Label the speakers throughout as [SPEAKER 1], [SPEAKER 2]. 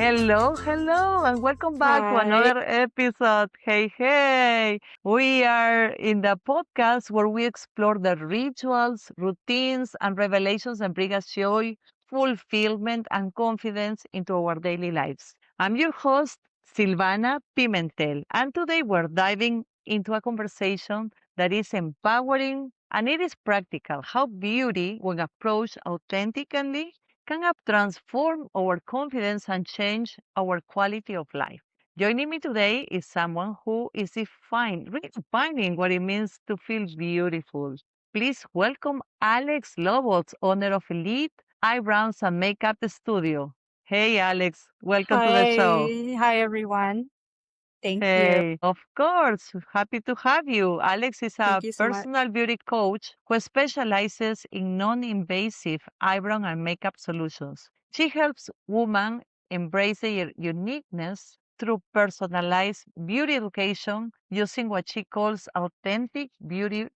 [SPEAKER 1] Hello, and welcome back to
[SPEAKER 2] Hi.
[SPEAKER 1] another episode. Hey. We are in the podcast where we explore the rituals, routines, and revelations that bring us joy, fulfillment, and confidence into our daily lives. I'm your host, Silvana Pimentel, and today we're diving into a conversation that is empowering and it is practical. How beauty, when approached authentically, can transform our confidence and change our quality of life. Joining me today is someone who is redefining what it means to feel beautiful. Please welcome Alex Lobos, owner of Elite Eyebrows and Makeup Studio. Hey, Alex, welcome to the show.
[SPEAKER 2] Hi, everyone. Thank you.
[SPEAKER 1] Hey, of course. Happy to have you. Alex is a
[SPEAKER 2] Thank you so much.
[SPEAKER 1] personal beauty coach who specializes in non-invasive eyebrow and makeup solutions. She helps women embrace their uniqueness through personalized beauty education using what she calls authentic beauty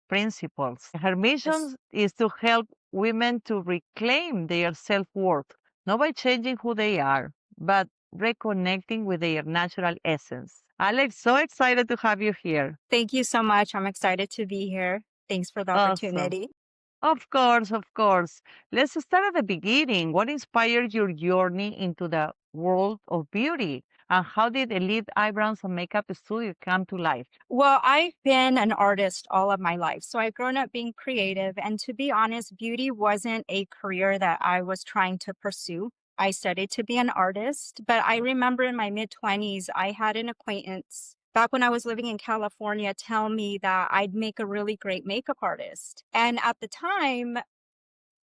[SPEAKER 1] principles. Her
[SPEAKER 2] Yes.
[SPEAKER 1] mission is to help women to reclaim their self-worth, not by changing who they are, but reconnecting with their natural essence. Alex, so excited to have you here.
[SPEAKER 2] Thank you so much. I'm excited to be here. Thanks for the
[SPEAKER 1] Awesome.
[SPEAKER 2] opportunity.
[SPEAKER 1] Of course. Let's start at the beginning. What inspired your journey into the world of beauty? And how did Elite Eyebrows and Makeup Studio come to life?
[SPEAKER 2] Well, I've been an artist all of my life. So I've grown up being creative. And to be honest, beauty wasn't a career that I was trying to pursue. I studied to be an artist, but I remember in my mid 20s, I had an acquaintance back when I was living in California tell me that I'd make a really great makeup artist. And at the time,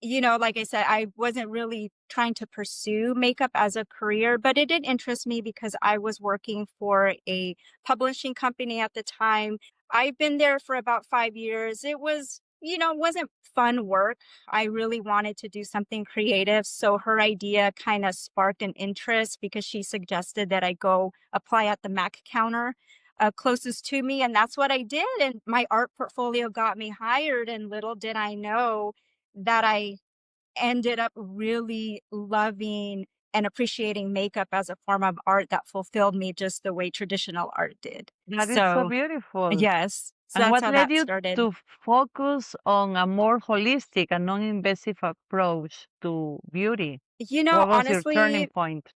[SPEAKER 2] like I said, I wasn't really trying to pursue makeup as a career, but it did interest me because I was working for a publishing company at the time. I've been there for about 5 years. It was, wasn't fun work. I really wanted to do something creative. So her idea kind of sparked an interest because she suggested that I go apply at the Mac counter closest to me. And that's what I did. And my art portfolio got me hired. And little did I know that I ended up really loving and appreciating makeup as a form of art that fulfilled me just the way traditional art did.
[SPEAKER 1] That is so
[SPEAKER 2] So,
[SPEAKER 1] beautiful.
[SPEAKER 2] yes, so
[SPEAKER 1] And
[SPEAKER 2] that's
[SPEAKER 1] what
[SPEAKER 2] how
[SPEAKER 1] led
[SPEAKER 2] that
[SPEAKER 1] you
[SPEAKER 2] started.
[SPEAKER 1] to focus on a more holistic and non-invasive approach to beauty? What was your turning
[SPEAKER 2] Honestly,
[SPEAKER 1] point?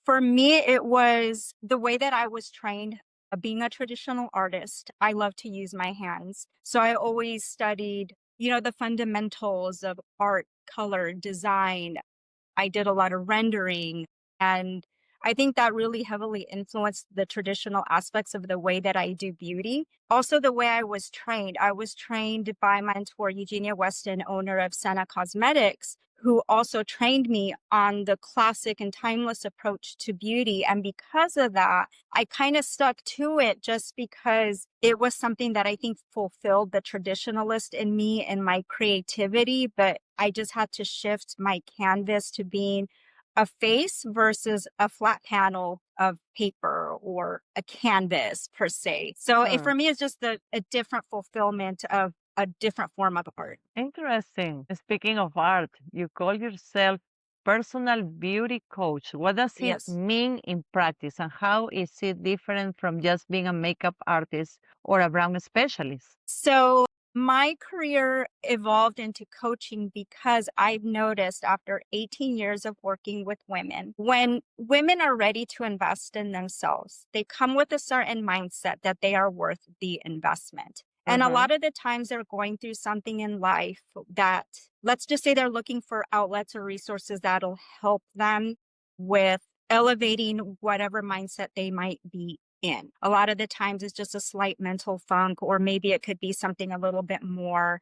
[SPEAKER 2] for me, it was the way that I was trained. Being a traditional artist, I love to use my hands. So I always studied, the fundamentals of art, color, design. I did a lot of rendering. And I think that really heavily influenced the traditional aspects of the way that I do beauty. Also, the way I was trained. I was trained by my mentor, Eugenia Weston, owner of Senna Cosmetics, who also trained me on the classic and timeless approach to beauty. And because of that, I kind of stuck to it just because it was something that I think fulfilled the traditionalist in me and my creativity. But I just had to shift my canvas to being a face versus a flat panel of paper or a canvas per se. So
[SPEAKER 1] Hmm.
[SPEAKER 2] for me, it's just a different fulfillment of a different form of art.
[SPEAKER 1] Interesting. Speaking of art, you call yourself personal beauty coach. What does it
[SPEAKER 2] Yes.
[SPEAKER 1] mean in practice, and how is it different from just being a makeup artist or a brown specialist?
[SPEAKER 2] So my career evolved into coaching because I've noticed after 18 years of working with women, when women are ready to invest in themselves, they come with a certain mindset that they are worth the investment. And a
[SPEAKER 1] Mm-hmm.
[SPEAKER 2] lot of the times they're going through something in life that, let's just say they're looking for outlets or resources that'll help them with elevating whatever mindset they might be in. A lot of the times it's just a slight mental funk, or maybe it could be something a little bit more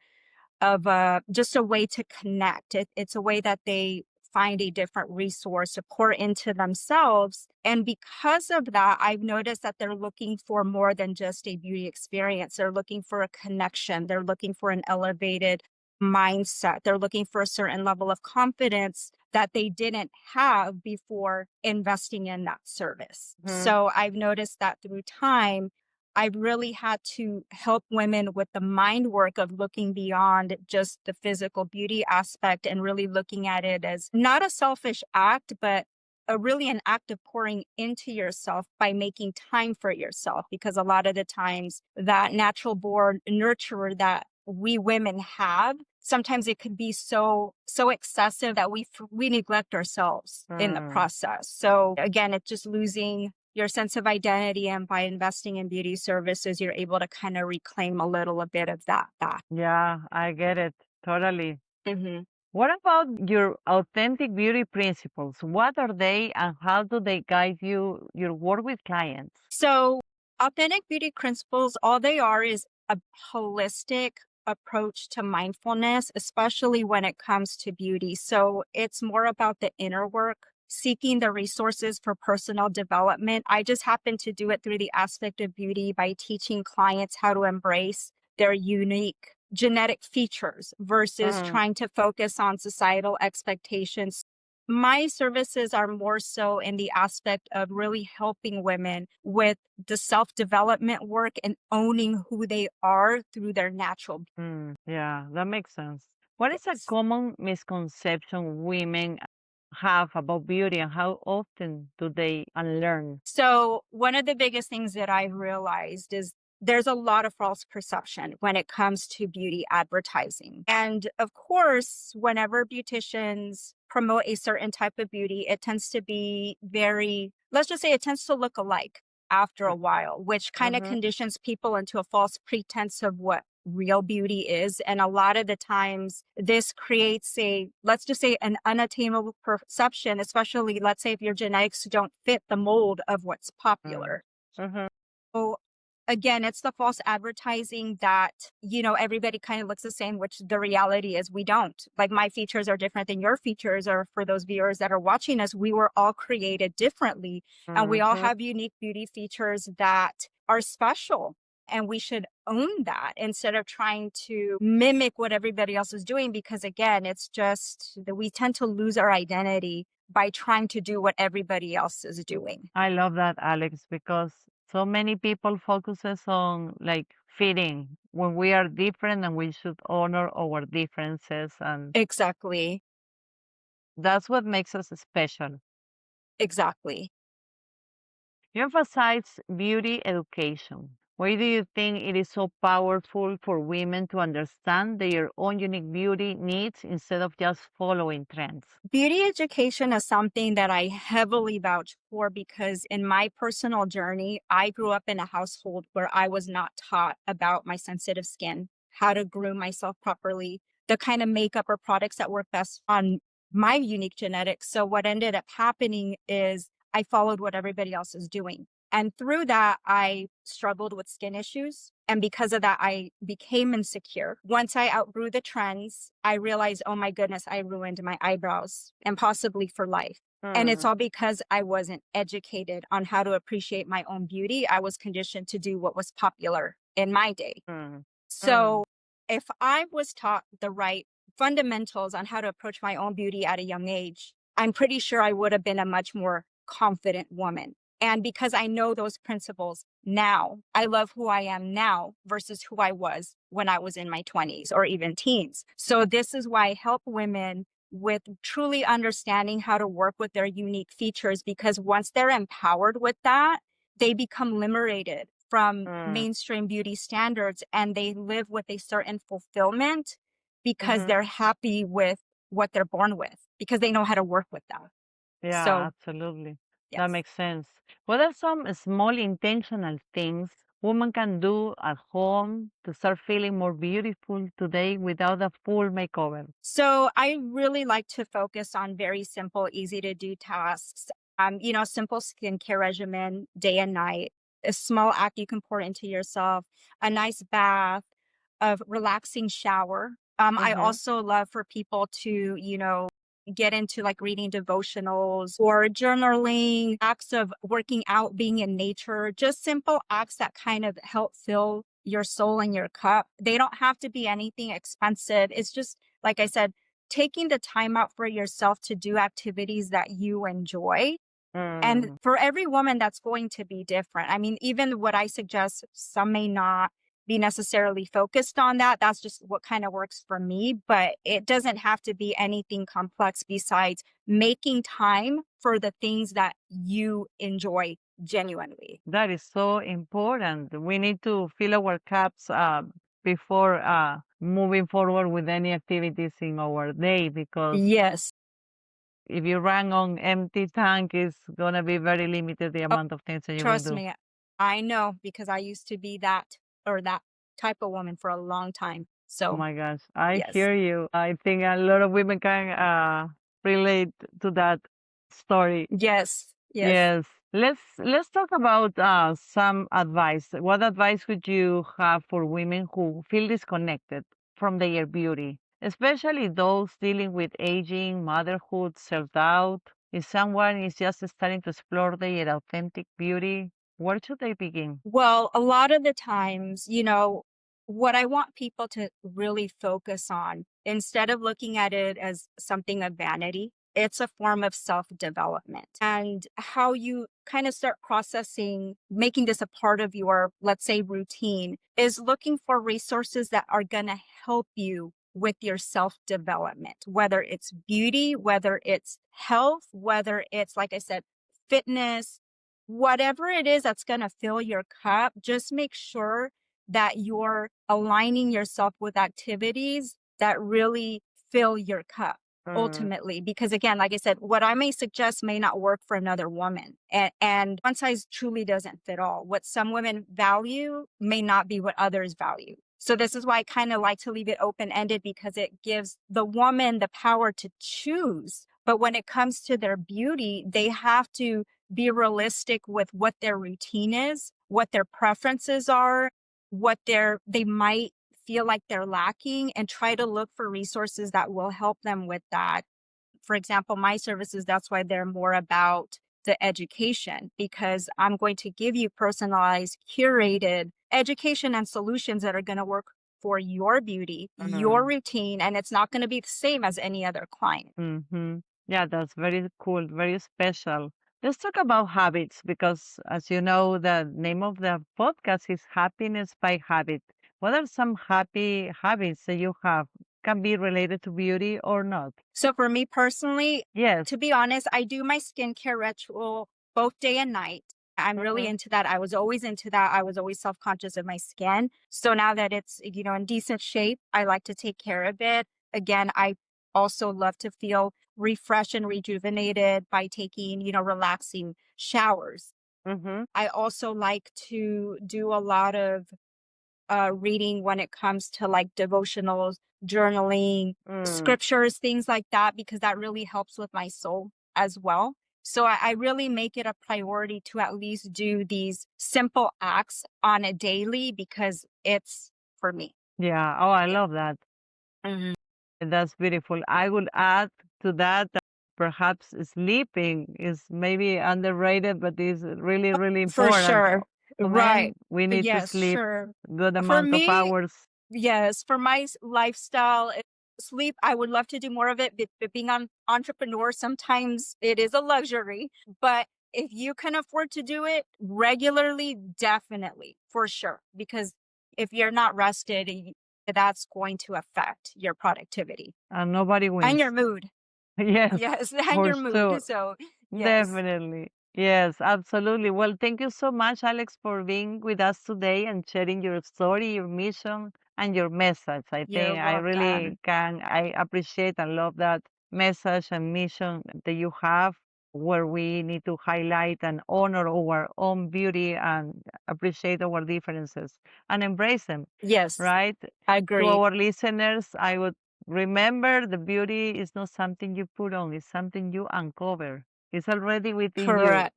[SPEAKER 2] of just a way to connect. It's a way that they find a different resource to pour into themselves. And because of that, I've noticed that they're looking for more than just a beauty experience. They're looking for a connection. They're looking for an elevated mindset. They're looking for a certain level of confidence that they didn't have before investing in that service. So I've noticed that through time, I've really had to help women with the mind work of looking beyond just the physical beauty aspect and really looking at it as not a selfish act, but really an act of pouring into yourself by making time for yourself, because a lot of the times that natural born nurturer that we women have, sometimes it could be so excessive that we neglect ourselves in the
[SPEAKER 1] Mm.
[SPEAKER 2] process. So again, it's just losing your sense of identity, and by investing in beauty services, you're able to kind of reclaim a little bit of that back.
[SPEAKER 1] Yeah, I get it. Totally.
[SPEAKER 2] Mhm.
[SPEAKER 1] What about your authentic beauty principles? What are they and how do they guide your work with clients?
[SPEAKER 2] So, authentic beauty principles, all they are is a holistic approach to mindfulness, especially when it comes to beauty. So, it's more about the inner work, seeking the resources for personal development. I just happen to do it through the aspect of beauty by teaching clients how to embrace their unique genetic features versus
[SPEAKER 1] Mm,
[SPEAKER 2] trying to focus on societal expectations. My services are more so in the aspect of really helping women with the self development work and owning who they are through their natural.
[SPEAKER 1] yeah, that makes sense. What is a
[SPEAKER 2] Yes.
[SPEAKER 1] common misconception women have about beauty and how often do they unlearn?
[SPEAKER 2] So, one of the biggest things that I realized is there's a lot of false perception when it comes to beauty advertising. And of course, whenever beauticians promote a certain type of beauty, it tends to be very, let's just say it tends to look alike after a while, which kind of
[SPEAKER 1] Mm-hmm.
[SPEAKER 2] conditions people into a false pretense of what real beauty is. And a lot of the times, this creates a, let's just say, an unattainable perception, especially, let's say, if your genetics don't fit the mold of what's popular.
[SPEAKER 1] Mm-hmm.
[SPEAKER 2] So again, it's the false advertising that, everybody kind of looks the same, which the reality is we don't. Like my features are different than your features, or for those viewers that are watching us, we were all created differently and we all
[SPEAKER 1] Mm-hmm.
[SPEAKER 2] have unique beauty features that are special. And we should own that instead of trying to mimic what everybody else is doing. Because again, it's just that we tend to lose our identity by trying to do what everybody else is doing.
[SPEAKER 1] I love that, Alex, because so many people focuses on like fitting when we are different and we should honor our differences and
[SPEAKER 2] Exactly.
[SPEAKER 1] that's what makes us special.
[SPEAKER 2] Exactly.
[SPEAKER 1] You emphasize beauty education. Why do you think it is so powerful for women to understand their own unique beauty needs instead of just following trends?
[SPEAKER 2] Beauty education is something that I heavily vouch for because in my personal journey, I grew up in a household where I was not taught about my sensitive skin, how to groom myself properly, the kind of makeup or products that work best on my unique genetics. So, what ended up happening is I followed what everybody else is doing. And through that, I struggled with skin issues. And because of that, I became insecure. Once I outgrew the trends, I realized, oh my goodness, I ruined my eyebrows and possibly for life. And it's
[SPEAKER 1] Mm,
[SPEAKER 2] all because I wasn't educated on how to appreciate my own beauty. I was conditioned to do what was popular in my day.
[SPEAKER 1] mm, mm,
[SPEAKER 2] So if I was taught the right fundamentals on how to approach my own beauty at a young age, I'm pretty sure I would have been a much more confident woman. And because I know those principles now, I love who I am now versus who I was when I was in my 20s or even teens. So this is why I help women with truly understanding how to work with their unique features, because once they're empowered with that, they become liberated from
[SPEAKER 1] mm,
[SPEAKER 2] mainstream beauty standards and they live with a certain fulfillment because
[SPEAKER 1] mhm.
[SPEAKER 2] they're happy with what they're born with, because they know how to work with that.
[SPEAKER 1] Yeah,
[SPEAKER 2] So,
[SPEAKER 1] absolutely. That
[SPEAKER 2] yes.
[SPEAKER 1] makes sense. What are some small intentional things women can do at home to start feeling more beautiful today without a full makeover?
[SPEAKER 2] So I really like to focus on very simple, easy to do tasks. Simple skincare regimen day and night, a small act you can pour into yourself, a nice bath, a relaxing shower. I
[SPEAKER 1] Mm-hmm.
[SPEAKER 2] also love for people to, get into like reading devotionals or journaling, acts of working out, being in nature, just simple acts that kind of help fill your soul and your cup. They don't have to be anything expensive. It's just, like I said, taking the time out for yourself to do activities that you enjoy. And
[SPEAKER 1] Mm,
[SPEAKER 2] for every woman, that's going to be different. I mean, even what I suggest, some may not. be necessarily focused on that. That's just what kind of works for me, but it doesn't have to be anything complex besides making time for the things that you enjoy genuinely.
[SPEAKER 1] That is so important. We need to fill our cups before moving forward with any activities in our day, because
[SPEAKER 2] Yes.
[SPEAKER 1] if you run on empty tank, it's gonna be very limited the
[SPEAKER 2] Oh,
[SPEAKER 1] amount of things that you will
[SPEAKER 2] trust
[SPEAKER 1] do.
[SPEAKER 2] me. I know because I used to be that type of woman for a long time.
[SPEAKER 1] Oh
[SPEAKER 2] So,
[SPEAKER 1] my gosh, I
[SPEAKER 2] yes.
[SPEAKER 1] hear you. I think a lot of women can relate to that story.
[SPEAKER 2] Yes. Yes.
[SPEAKER 1] Yes. Let's talk about some advice. What advice would you have for women who feel disconnected from their beauty, especially those dealing with aging, motherhood, self-doubt? If someone is just starting to explore their authentic beauty, where should they begin?
[SPEAKER 2] Well, a lot of the times, what I want people to really focus on, instead of looking at it as something of vanity, it's a form of self development. And how you kind of start processing, making this a part of your, let's say, routine, is looking for resources that are going to help you with your self development, whether it's beauty, whether it's health, whether it's, like I said, fitness, whatever it is that's going to fill your cup, just make sure that you're aligning yourself with activities that really fill your cup
[SPEAKER 1] Mm,
[SPEAKER 2] ultimately. Because again, like I said, what I may suggest may not work for another woman. And one size truly doesn't fit all. What some women value may not be what others value. So this is why I kind of like to leave it open ended because it gives the woman the power to choose. But when it comes to their beauty, they have to be realistic with what their routine is, what their preferences are, they might feel like they're lacking, and try to look for resources that will help them with that. For example, my services, that's why they're more about the education, because I'm going to give you personalized, curated education and solutions that are going to work for your beauty, your
[SPEAKER 1] mm,
[SPEAKER 2] routine, and it's not going to be the same as any other client.
[SPEAKER 1] mm-hmm. Yeah, that's very cool, very special. Let's talk about habits because, as you know, the name of the podcast is Happiness by Habit. What are some happy habits that you have? Can be related to beauty or not?
[SPEAKER 2] So for me personally,
[SPEAKER 1] Yes.
[SPEAKER 2] to be honest, I do my skincare ritual both day and night. I'm really
[SPEAKER 1] Mm-hmm.
[SPEAKER 2] into that. I was always into that. I was always self-conscious of my skin. So now that it's, in decent shape, I like to take care of it. Again, I also love to feel refreshed and rejuvenated by taking, relaxing showers.
[SPEAKER 1] Mm-hmm.
[SPEAKER 2] I also like to do a lot of reading when it comes to like devotionals, journaling,
[SPEAKER 1] Mm.
[SPEAKER 2] scriptures, things like that, because that really helps with my soul as well. So I really make it a priority to at least do these simple acts on a daily because it's for me.
[SPEAKER 1] Yeah. Oh, I
[SPEAKER 2] Yeah.
[SPEAKER 1] love that.
[SPEAKER 2] Mhm.
[SPEAKER 1] That's beautiful. I would add to that that perhaps sleeping is maybe underrated, but is really, really
[SPEAKER 2] For
[SPEAKER 1] important.
[SPEAKER 2] sure. Right.
[SPEAKER 1] Men, we need to
[SPEAKER 2] Yes,
[SPEAKER 1] sleep
[SPEAKER 2] sure.
[SPEAKER 1] good
[SPEAKER 2] For
[SPEAKER 1] amount of
[SPEAKER 2] me,
[SPEAKER 1] hours.
[SPEAKER 2] yes, for my lifestyle, sleep, I would love to do more of it, but being an entrepreneur, sometimes it is a luxury. But if you can afford to do it regularly, definitely, for sure. Because if you're not rested, that's going to affect your productivity
[SPEAKER 1] And nobody
[SPEAKER 2] and
[SPEAKER 1] wins.
[SPEAKER 2] your mood.
[SPEAKER 1] Yes,
[SPEAKER 2] Yes, and
[SPEAKER 1] for
[SPEAKER 2] your mood.
[SPEAKER 1] sure.
[SPEAKER 2] So, yes,
[SPEAKER 1] Definitely. Yes, absolutely. Well, thank you so much, Alex, for being with us today and sharing your story, your mission, and your message. I
[SPEAKER 2] you're
[SPEAKER 1] think I really
[SPEAKER 2] welcome.
[SPEAKER 1] I appreciate and love that message and mission that you have, where we need to highlight and honor our own beauty and appreciate our differences and embrace them,
[SPEAKER 2] Yes,
[SPEAKER 1] right?
[SPEAKER 2] I
[SPEAKER 1] To
[SPEAKER 2] agree.
[SPEAKER 1] our listeners, I would remember the beauty is not something you put on, it's something you uncover. It's already within you.
[SPEAKER 2] Correct.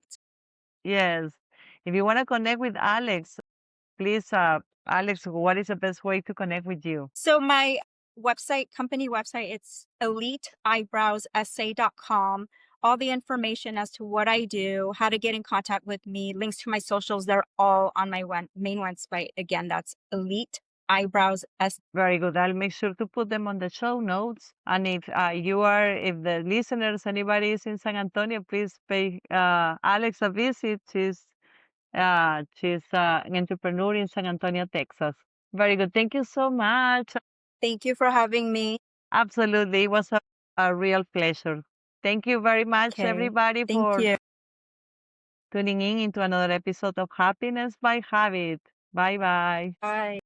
[SPEAKER 1] Yes. If you want to connect with Alex, please, Alex, what is the best way to connect with you?
[SPEAKER 2] So my company website, it's eliteeyebrowsessay.com. All the information as to what I do, how to get in contact with me, links to my socials, they're all on my main website. Again, that's Elite Eyebrows S.
[SPEAKER 1] Very good. I'll make sure to put them on the show notes. And if the listeners, anybody is in San Antonio, please pay Alex a visit. She's an entrepreneur in San Antonio, Texas. Very good. Thank you so much.
[SPEAKER 2] Thank you for having me.
[SPEAKER 1] Absolutely. It was a real pleasure. Thank you very much,
[SPEAKER 2] Okay.
[SPEAKER 1] everybody,
[SPEAKER 2] Thank
[SPEAKER 1] for
[SPEAKER 2] you.
[SPEAKER 1] tuning in into another episode of Happiness by Habit. Bye bye.
[SPEAKER 2] Bye.